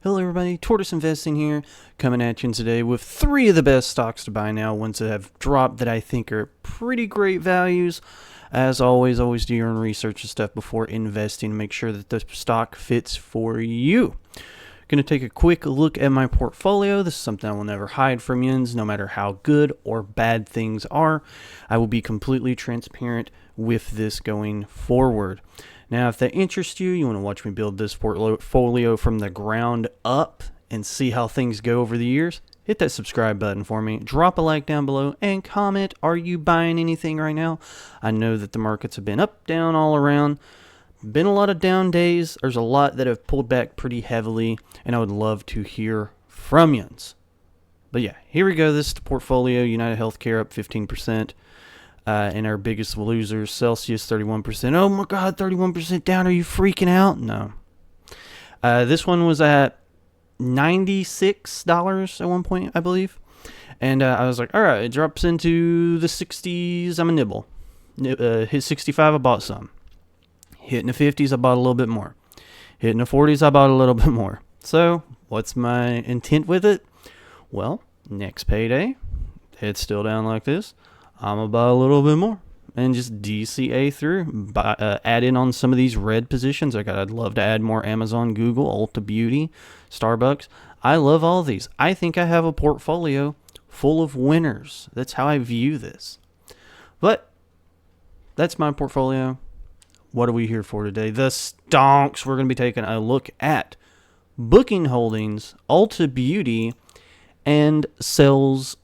Hello everybody, Tortoise Investing here, coming at you today with 3 of the best stocks to buy now, ones that have dropped that I think are pretty great values. As always do your own research and stuff before investing to make sure that the stock fits for you. Going to take a quick look at my portfolio. This is something I will never hide from you, no matter how good or bad things are. I will be completely transparent with this going forward. Now, if that interests you, you want to watch me build this portfolio from the ground up and see how things go over the years, hit that subscribe button for me, drop a like down below, and comment, are you buying anything right now? I know that the markets have been up, down, all around. Been a lot of down days. There's a lot that have pulled back pretty heavily, and I would love to hear from you. But yeah, here we go. This is the portfolio. United Healthcare up 15%. And our biggest losers, Celsius 31%. Oh my God, 31% down. Are you freaking out? No. This one was at $96 at one point, I believe. And I was like, all right, it drops into the 60s. I'm a nibble. Hit 65, I bought some. Hitting the 50s, I bought a little bit more. Hitting the 40s, I bought a little bit more. So, what's my intent with it? Well, next payday, it's still down like this. I'm going to buy a little bit more and just DCA through, add in on some of these red positions. I'd love to add more Amazon, Google, Ulta Beauty, Starbucks. I love all these. I think I have a portfolio full of winners. That's how I view this. But that's my portfolio. What are we here for today? The stonks. We're going to be taking a look at Booking Holdings, Ulta Beauty, and Salesforce.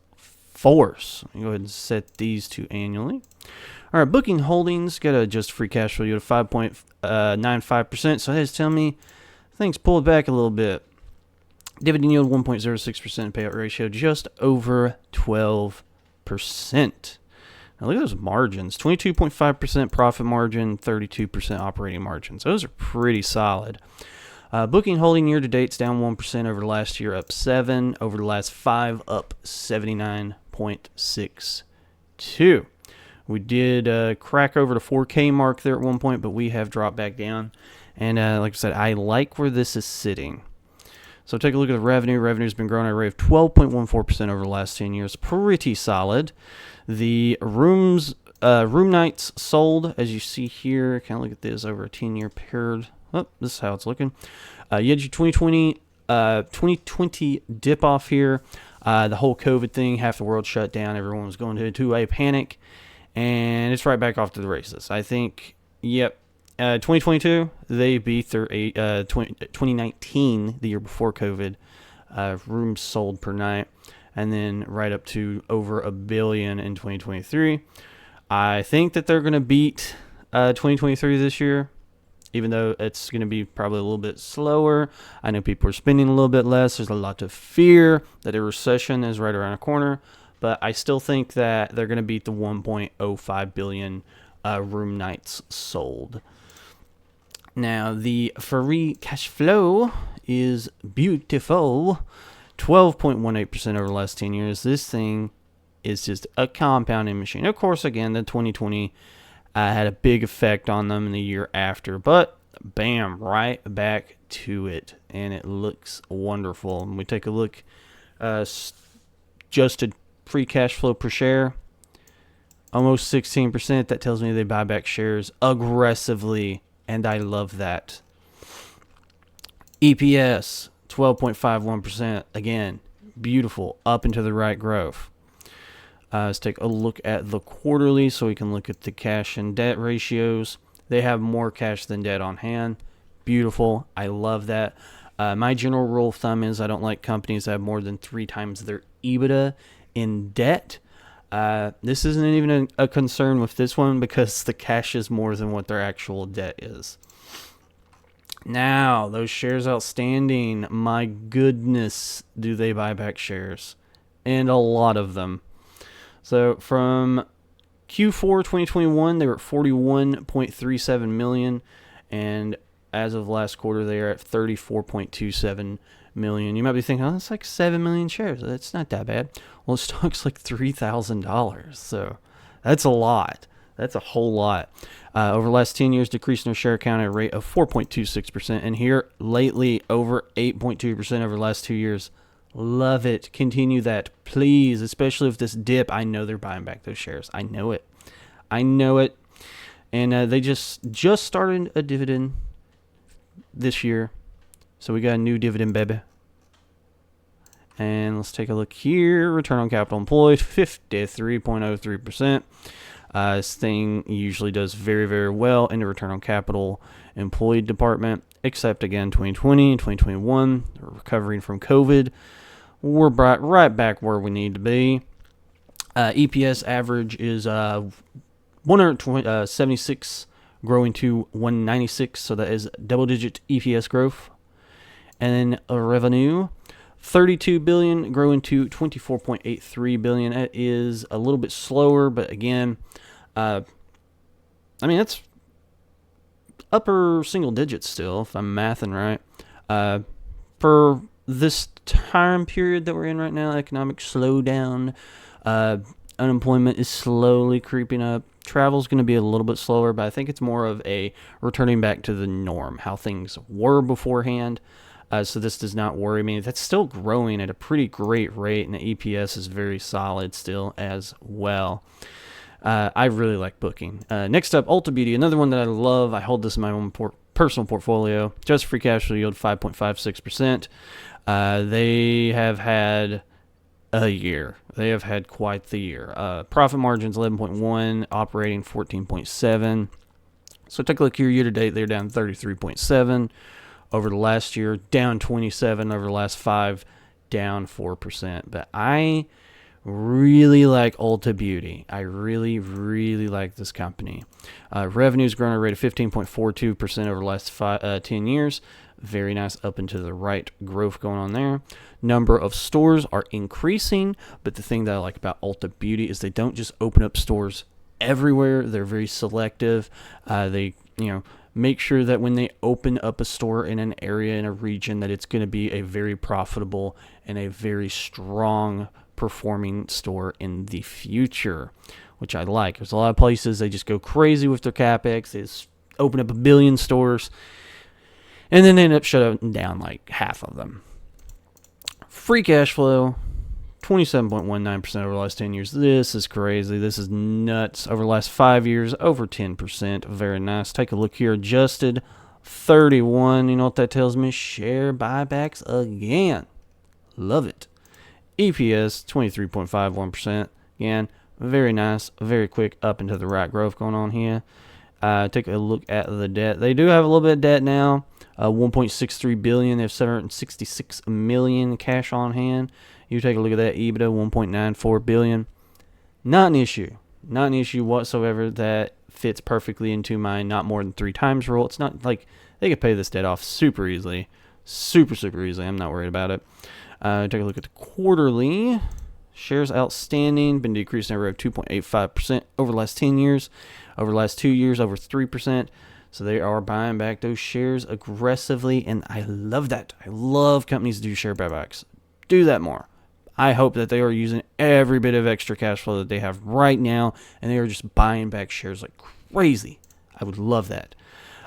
Go ahead and set these to annually. All right, Booking Holdings got a adjusted free cash flow yield of 5.95%. So that is telling me things pulled back a little bit. Dividend yield 1.06%, payout ratio just over 12%. Now look at those margins: 22.5% profit margin, 32% operating margins. Those are pretty solid. Booking Holding year to date's down 1% over the last year, up 7 over the last 5, up 79.62. We did crack over the 4K mark there at one point, but we have dropped back down. And like I said, I like where this is sitting. So take a look at the revenue. Revenue's been growing at a rate of 12.14% over the last 10 years. Pretty solid. The room nights sold, as you see here, kind of look at this over a 10-year period. Oh, this is how it's looking. You had your 2020 dip off here. The whole COVID thing, half the world shut down. Everyone was going into a panic, and it's right back off to the races. I think, 2022, they beat their 2019, the year before COVID, rooms sold per night, and then right up to over 1 billion in 2023. I think that they're going to beat 2023 this year, even though it's going to be probably a little bit slower. I know people are spending a little bit less. There's a lot of fear that a recession is right around the corner, but I still think that they're going to beat the 1.05 billion room nights sold. Now, the free cash flow is beautiful. 12.18% over the last 10 years. This thing is just a compounding machine. Of course, again, the 2020 had a big effect on them in the year after, but bam, right back to it, and it looks wonderful. And we take a look, adjusted free cash flow per share, almost 16%. That tells me they buy back shares aggressively, and I love that. EPS 12.51%. Again, beautiful, up and to the right growth. Let's take a look at the quarterly so we can look at the cash and debt ratios. They have more cash than debt on hand. Beautiful. I love that. My general rule of thumb is I don't like companies that have more than 3 times their EBITDA in debt. This isn't even a concern with this one because the cash is more than what their actual debt is. Now, those shares outstanding, my goodness, do they buy back shares? And a lot of them. So from Q4 2021, they were at 41.37 million, and as of last quarter, they are at 34.27 million. You might be thinking, oh, that's like 7 million shares. That's not that bad. Well, the stock's like $3,000, so that's a lot. That's a whole lot. Over the last 10 years, decreasing their share count at a rate of 4.26%. And here lately, over 8.2% over the last 2 years. Love it. Continue that, please, especially with this dip. I know they're buying back those shares. I know it. And they just started a dividend this year. So we got a new dividend, baby. And let's take a look here. Return on capital employed, 53.03%. This thing usually does very, very well in the return on capital employed department, except again 2020 and 2021, recovering from COVID. We're right back where we need to be. EPS average is 176 growing to 196, so that is double-digit EPS growth. And then revenue, $32 billion growing to $24.83 billion. That is a little bit slower, but again, that's upper single digits still, if I'm mathing right. For this time period that we're in right now, economic slowdown, unemployment is slowly creeping up. Travel's going to be a little bit slower, but I think it's more of a returning back to the norm, how things were beforehand. So this does not worry me. That's still growing at a pretty great rate, and the EPS is very solid still as well. I really like Booking. Next up, Ulta Beauty, another one that I love. I hold this in my own personal portfolio. Just free cash flow yield 5.56%. They have had a year. They have had quite the year. Profit margins 11.1, operating 14.7. So take a look here. Year to date, they're down 33.7 over the last year, down 27 over the last 5, down 4%. But I really like Ulta Beauty. I really, really like this company. Revenue's grown at a rate of 15.42% over the last 10 years. Very nice up and to the right growth going on there. Number of stores are increasing, but the thing that I like about Ulta Beauty is they don't just open up stores everywhere. They're very selective. They make sure that when they open up a store in an area, in a region, that it's going to be a very profitable and a very strong performing store in the future, which I like. There's a lot of places they just go crazy with their capex. They just open up 1 billion stores, and then they end up shutting down like half of them. Free cash flow, 27.19% over the last 10 years. This is crazy. This is nuts. Over the last 5 years, over 10%. Very nice. Take a look here. Adjusted 31. You know what that tells me? Share buybacks again. Love it. EPS 23.51%. Again, very nice. Very quick up into the right growth going on here. Take a look at the debt. They do have a little bit of debt now. $1.63 billion. They have $766 million cash on hand. You take a look at that EBITDA, $1.94 billion. Not an issue. Not an issue whatsoever. That fits perfectly into my not more than 3 times rule. It's not like they could pay this debt off super easily. Super easily. I'm not worried about it. Take a look at the quarterly. Shares outstanding. Been decreasing at a rate of 2.85% over the last 10 years. Over the last 2 years, over 3%. So they are buying back those shares aggressively, and I love that. I love companies that do share buybacks. Do that more. I hope that they are using every bit of extra cash flow that they have right now, and they are just buying back shares like crazy. I would love that.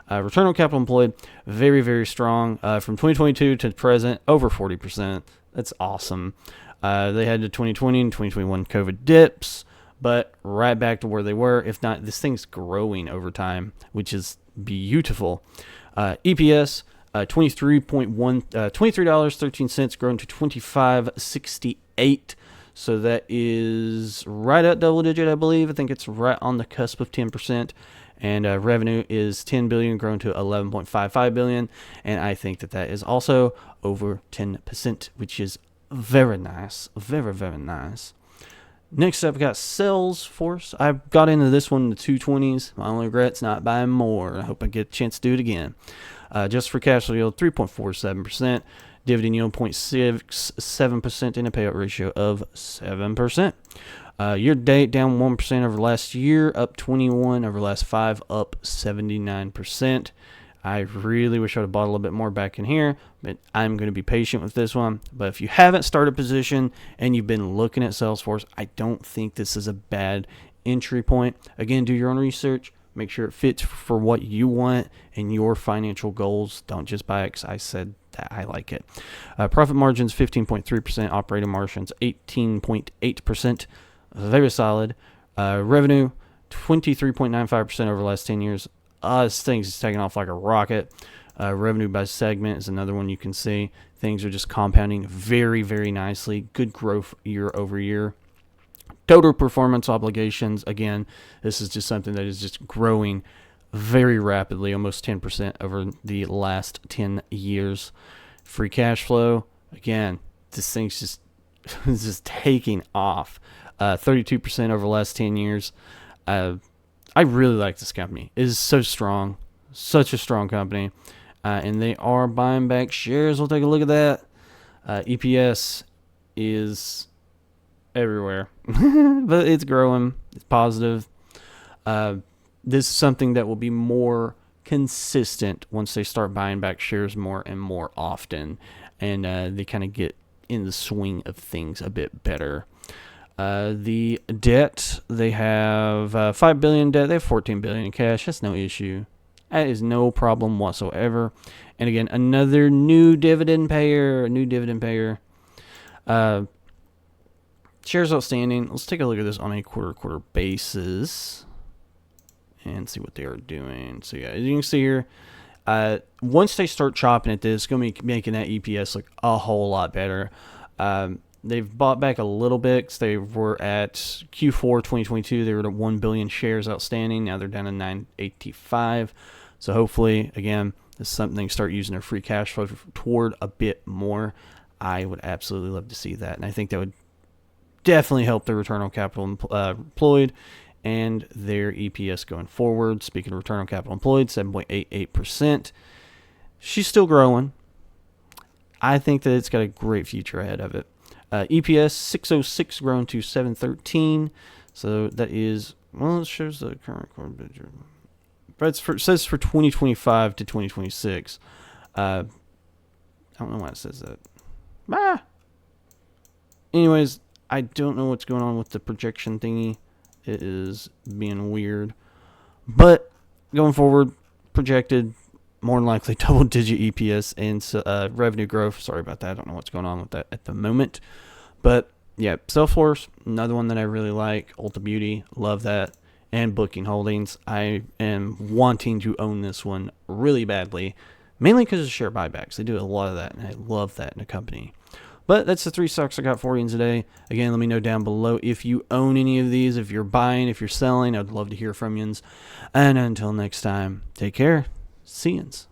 Return on capital employed, very, very strong. From 2022 to present, over 40%. That's awesome. They had the 2020 and 2021 COVID dips, but right back to where they were. If not, this thing's growing over time, which is beautiful. EPS, $23.13, grown to $25.68. So that is right at double digit, I believe. I think it's right on the cusp of 10%. And revenue is $10 billion, grown to $11.55 billion. And I think that is also over 10%, which is very nice. Very, very nice. Next up, we got Salesforce. I got into this one in the 220s. My only regret's not buying more. I hope I get a chance to do it again. Just for cash flow yield, 3.47%. Dividend yield, 0.67%, and a payout ratio of 7%. Year to date, down 1% over last year, up 21 over the last 5, up 79%. I really wish I would have bought a little bit more back in here, but I'm going to be patient with this one. But if you haven't started a position and you've been looking at Salesforce, I don't think this is a bad entry point. Again, do your own research. Make sure it fits for what you want and your financial goals. Don't just buy it because I said that I like it. Profit margins 15.3%, operating margins 18.8%. Very solid. Revenue 23.95% over the last 10 years. This thing's just taking off like a rocket. Revenue by segment is another one you can see. Things are just compounding very, very nicely. Good growth year over year. Total performance obligations, again, this is just something that is just growing very rapidly, almost 10% over the last 10 years. Free cash flow, again, this thing's just just taking off. 32% over the last 10 years. I really like this company. It is so strong, such a strong company. And they are buying back shares. We'll take a look at that. EPS is everywhere, but it's growing. It's positive. This is something that will be more consistent once they start buying back shares more and more often, and they kind of get in the swing of things a bit better. The debt, they have $5 billion in debt. They have $14 billion in cash. That's no issue. That is no problem whatsoever. And again, another new dividend payer. Shares outstanding. Let's take a look at this on a quarter basis and see what they are doing. So yeah, as you can see here, once they start chopping at this, it's going to be making that EPS look a whole lot better. They've bought back a little bit because they were at Q4 2022. They were at 1 billion shares outstanding. Now they're down to 985. So hopefully, again, this is something they start using their free cash flow toward a bit more. I would absolutely love to see that. And I think that would definitely help their return on capital employed and their EPS going forward. Speaking of return on capital employed, 7.88%. She's still growing. I think that it's got a great future ahead of it. EPS 606 grown to 713. So that is, well, it shows the current quarter. But it says for 2025 to 2026. I don't know why it says that. Anyways, I don't know what's going on with the projection thingy. It is being weird. But going forward, projected more than likely double-digit EPS and revenue growth. Sorry about that. I don't know what's going on with that at the moment. But, yeah, Salesforce, another one that I really like. Ulta Beauty, love that. And Booking Holdings. I am wanting to own this one really badly, mainly because of share buybacks. They do a lot of that, and I love that in a company. But that's the 3 stocks I got for you today. Again, let me know down below if you own any of these, if you're buying, if you're selling. I'd love to hear from you. And until next time, take care. See yous.